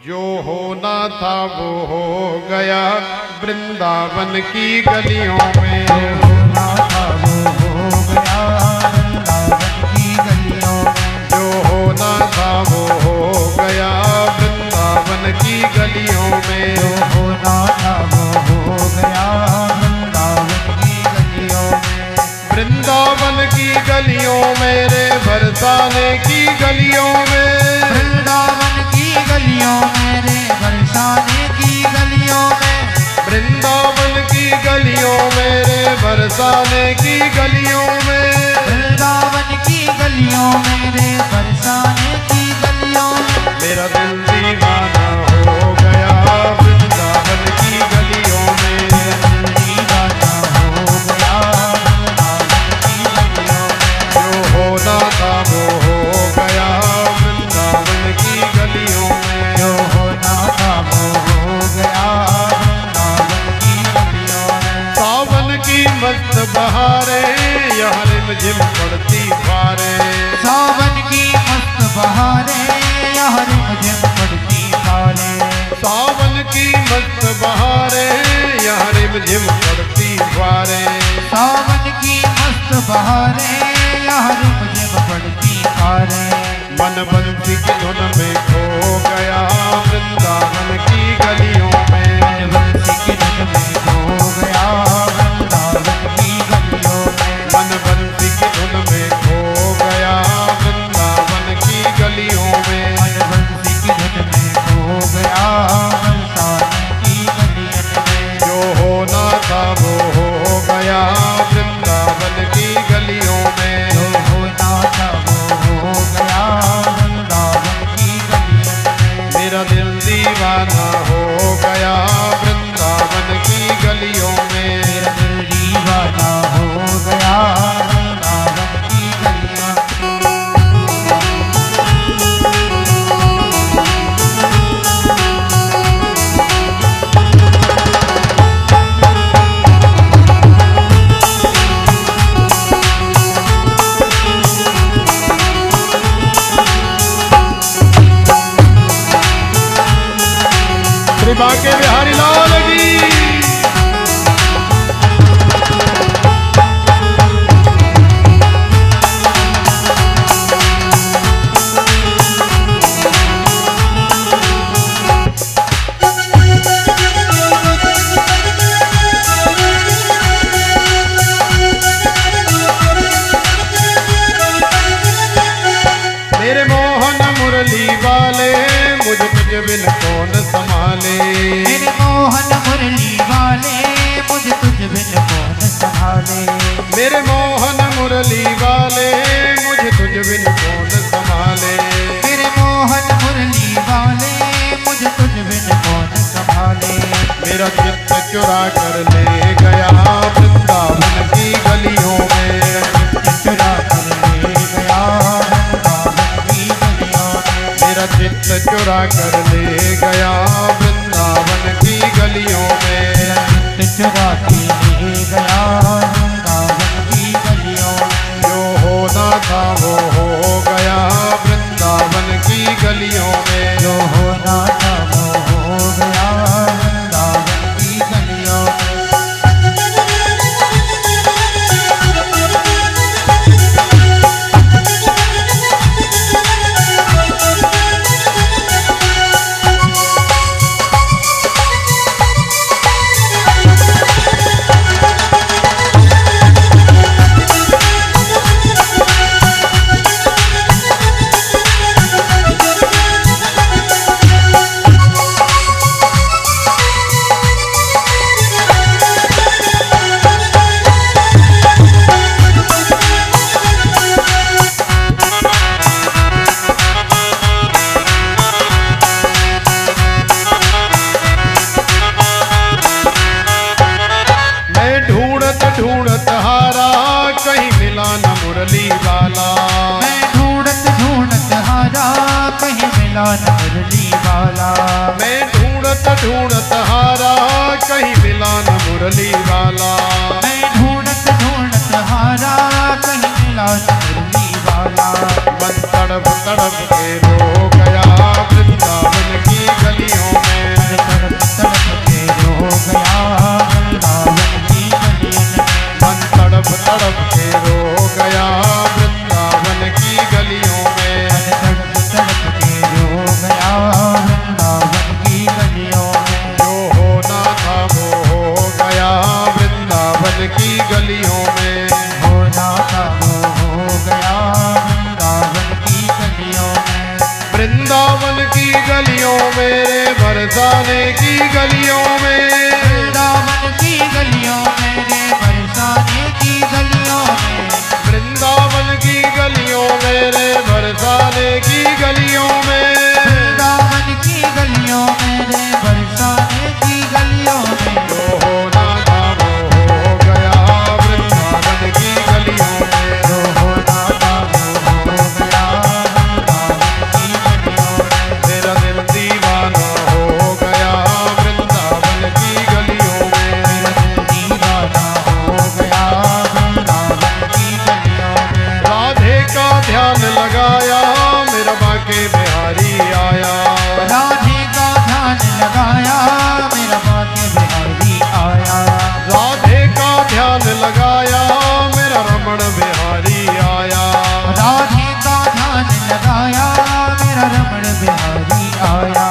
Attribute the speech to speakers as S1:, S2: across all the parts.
S1: जो होना था वो हो गया वृंदावन की गलियों में।
S2: जो होना था वो हो गया वृंदावन की गलियों में।
S1: जो होना था वो हो गया वृंदावन की गलियों में।
S2: जो होना था वो हो गया वृंदावन की गलियों में।
S1: वृंदावन की गलियों में रे बरसाने की गलियों में।
S2: वृंदावन की गलियों में रे बरसाने की गलियों में।
S1: वृंदावन की गलियों में रे बरसाने की गलियों में।
S2: वृंदावन की गलियों में रे बरसाने की गलियों में।
S1: मेरा दिल दीवाना हो गया वृंदावन की गलियों में।
S2: दिल दीवाना हो गया वृंदावन की गलियों में।
S1: जो होना था वो हो गया वृंदावन की गलियों में।
S2: जो होना था वो हो गया वृंदावन की गलियों में।
S1: सावन की मस्त बहारें यहाँ रिमझिम पड़ती फारे।
S2: सावन की मस्त बहारें यहाँ रिमझिम पड़ती फारे।
S1: सावन की मस्त बहारें यहाँ रिमझिम पड़ती फारे।
S2: सावन की मस्त बहारें यहाँ रिमझिम पड़ती फारे।
S1: मन बंसी की धुन में खो गया वृंदावन की गलियों में।
S2: मन बंसी की धुन में खो गया वृंदावन की गलियों में।
S1: मन बंसी की धुन में खो गया वृंदावन की गलियों में।
S2: मन बंसी की धुन में खो गया बरसाने की गलियों में।
S1: जो होना था वो हो गया वृंदावन की गलियों में।
S2: जो होना था वो हो गया वृंदावन की गलियों में।
S1: मेरा दिल दीवाना हो गया वृंदावन की गलियों में।
S2: मेरा दिल दीवाना हो गया वृंदावन की गलियों में।
S1: श्री बांके बिहारी लाल की। मेरे मोहन मुरली वाले मुझ तुझ बिन कौन संभाले।
S2: मेरे मोहन मुरली वाले मुझे तुझ बिन कौन संभाले।
S1: मेरे मोहन मुरली वाले मुझे तुझ बिन कौन संभाले।
S2: मेरे मोहन मुरली वाले मुझे तुझ बिन कौन संभाले।
S1: मेरा चित्त चुरा कर ले गया वृंदावन की गलियों में।
S2: चुरा कर ले गया वृंदावन की गलियों में।
S1: मेरा चित्त चुरा कर ले गया वृंदावन की गलियों में।
S2: मेरा चित्त चुरा के ले गया वृंदावन की गलियों में।
S1: जो होना था वो हो गया वृंदावन की गलियों में।
S2: जो होना था वो हो गया वृंदावन की गलियों में।
S1: गलियों में,
S2: वृंदावन की गलियों में रे बरसाने की गलियों में,
S1: वृंदावन की गलियों में रे बरसाने की गलियों में,
S2: वृंदावन की गलियों में रे बरसाने की गलियों में,
S1: जो होना था वो हो गया वृंदावन की गलियों में,
S2: जो होना था वो हो गया वृंदावन की गलियों में,
S1: मेरा दिल दीवाना हो गया वृंदावन की गलियों में,
S2: मेरा दिल दीवाना हो गया वृंदावन की गलियों में,
S1: राधे का ध्यान लगाया मेरा बाके बिहारी आया,
S2: राधे का ध्यान लगाया मेरा बाके बिहारी आया,
S1: राधे का ध्यान लगाया मेरा रमण बिहारी आया,
S2: राधे का ध्यान लगाया मेरा रमण बिहारी आया,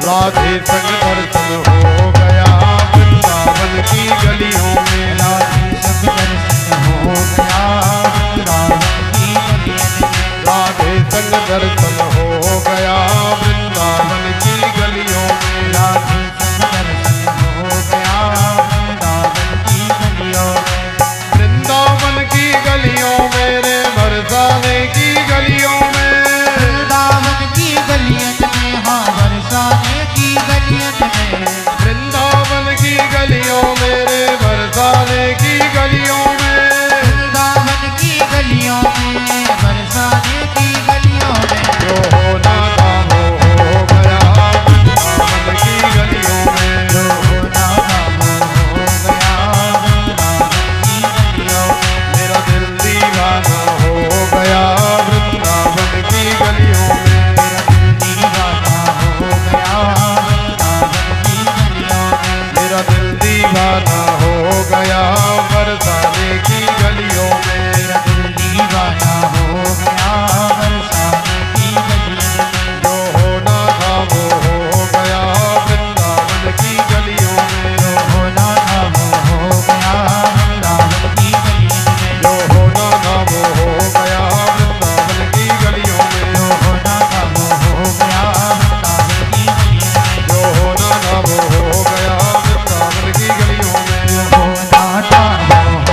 S1: राधे संग दर्शन हो गया वृंदावन की गलियों में,
S2: राधे संग दर्शन हो गया वृंदावन की गलियों में,
S1: राधे संग दर्शन हो गया वृंदावन की गलियों में,
S2: राधे संग दर्शन हो गया वृंदावन की गलियों में,
S1: वृंदावन की गलियों में रे बरसाने की गलियों में,
S2: वृंदावन की गलियन में हाँ बरसाने की गलियन में,
S1: वृंदावन की गलियों में रे बरसाने की गलियों में,
S2: वृंदावन की गलियों में बरसाने की गलियों में,
S1: जो होना था वो हो गया वृंदावन की गलियों में,
S2: जो होना था वो हो गया वृंदावन की गलियों में,
S1: मेरा दिल दीवाना हो गया वृंदावन की गलियों में,
S2: मेरा दिल दीवाना हो गया वृंदावन की गलियों में,
S1: मेरा दिल दीवाना हो गया बरसाने की गलियों में,
S2: मेरा दिल दीवाना हो गया बरसाने की गलियों में,
S1: जो होना था वो हो गया वृंदावन की गलियों में,
S2: जो होना था वो हो गया वृंदावन की गलियों में,
S1: जो होना था वो हो गया वृंदावन की गलियों में,
S2: जो होना था वो हो गया वृंदावन की गलियों में,
S1: जो होना था वो हो गया वृंदावन की गलियों में,
S2: जो होना था वो हो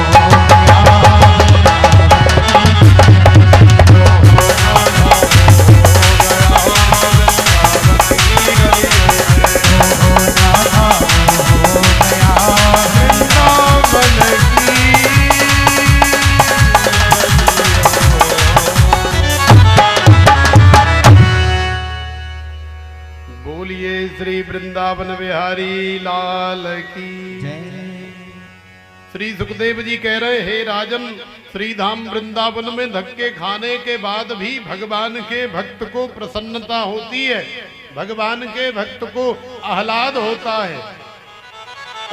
S1: बोलिए श्री वृंदावन बिहारी लाल की। श्री सुखदेव जी कह रहे हे राजन, श्री धाम वृंदावन में धक्के खाने के बाद भी भगवान के भक्त को प्रसन्नता होती है, भगवान के भक्त को आह्लाद होता है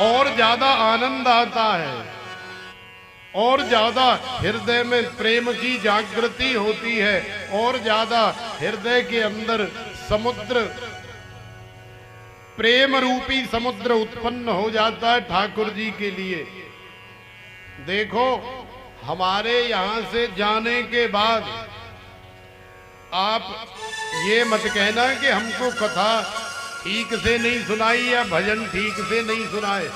S1: और ज्यादा आनंद आता है और ज्यादा हृदय में प्रेम की जागृति होती है और ज्यादा हृदय के अंदर समुद्र, प्रेम रूपी समुद्र उत्पन्न हो जाता है ठाकुर जी के लिए। देखो, हमारे यहां से जाने के बाद आप ये मत कहना कि हमको कथा ठीक से नहीं सुनाई या भजन ठीक से नहीं सुनाए।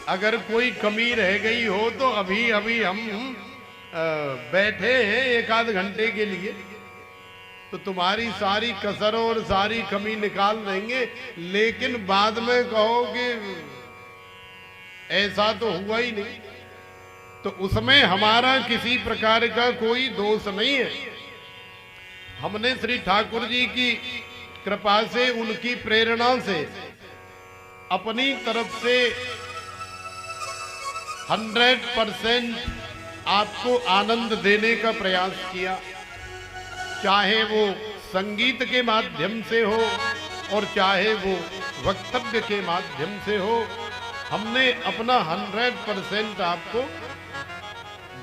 S1: अगर कोई कमी रह गई हो तो अभी अभी हम बैठे हैं एक आध घंटे के लिए, तो तुम्हारी सारी कसर और सारी कमी निकाल देंगे, लेकिन बाद में कहो कि ऐसा तो हुआ ही नहीं, तो उसमें हमारा किसी प्रकार का कोई दोष नहीं है। हमने श्री ठाकुर जी की कृपा से, उनकी प्रेरणा से अपनी तरफ से 100% आपको आनंद देने का प्रयास किया, चाहे वो संगीत के माध्यम से हो और चाहे वो वक्तव्य के माध्यम से हो। हमने अपना 100% आपको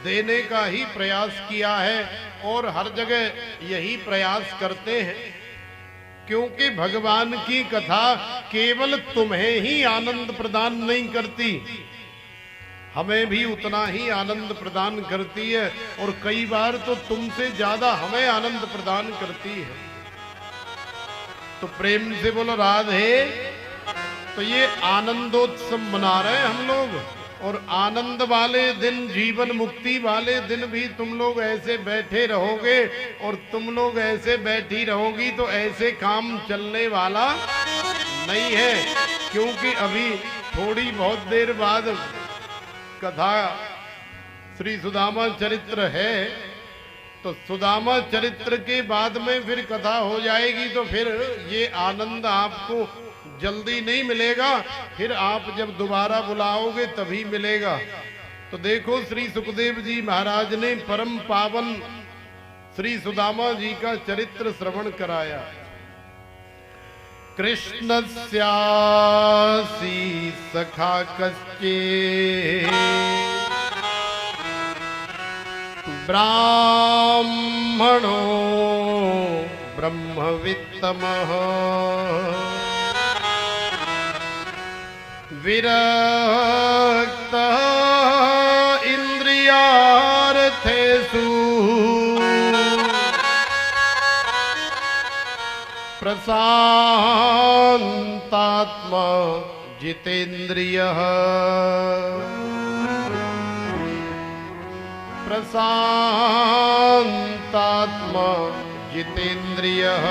S1: देने का ही प्रयास किया है और हर जगह यही प्रयास करते हैं, क्योंकि भगवान की कथा केवल तुम्हें ही आनंद प्रदान नहीं करती, हमें भी उतना ही आनंद प्रदान करती है और कई बार तो तुमसे ज्यादा हमें आनंद प्रदान करती है। तो प्रेम से बोलो राधे। तो ये आनंदोत्सव मना रहे हैं हम लोग, और आनंद वाले दिन, जीवन मुक्ति वाले दिन भी तुम लोग ऐसे बैठे रहोगे और तुम लोग ऐसे बैठी रहोगी तो ऐसे काम चलने वाला नहीं है। क्योंकि अभी थोड़ी बहुत देर बाद कथा श्री सुदामा चरित्र है, तो सुदामा चरित्र के बाद में फिर कथा हो जाएगी, तो फिर ये आनंद आपको जल्दी नहीं मिलेगा, फिर आप जब दोबारा बुलाओगे तभी मिलेगा। तो देखो श्री सुखदेव जी महाराज ने परम पावन श्री सुदामा जी का चरित्र श्रवण कराया। कृष्णस्यासी सखा कश्चे ब्राह्मणो ब्रह्मवित्तमः विरक्तः इन्द्रियार्थेषु प्रशान्तात्मा जितेन्द्रियः प्रशान्तात्मा जितेन्द्रियः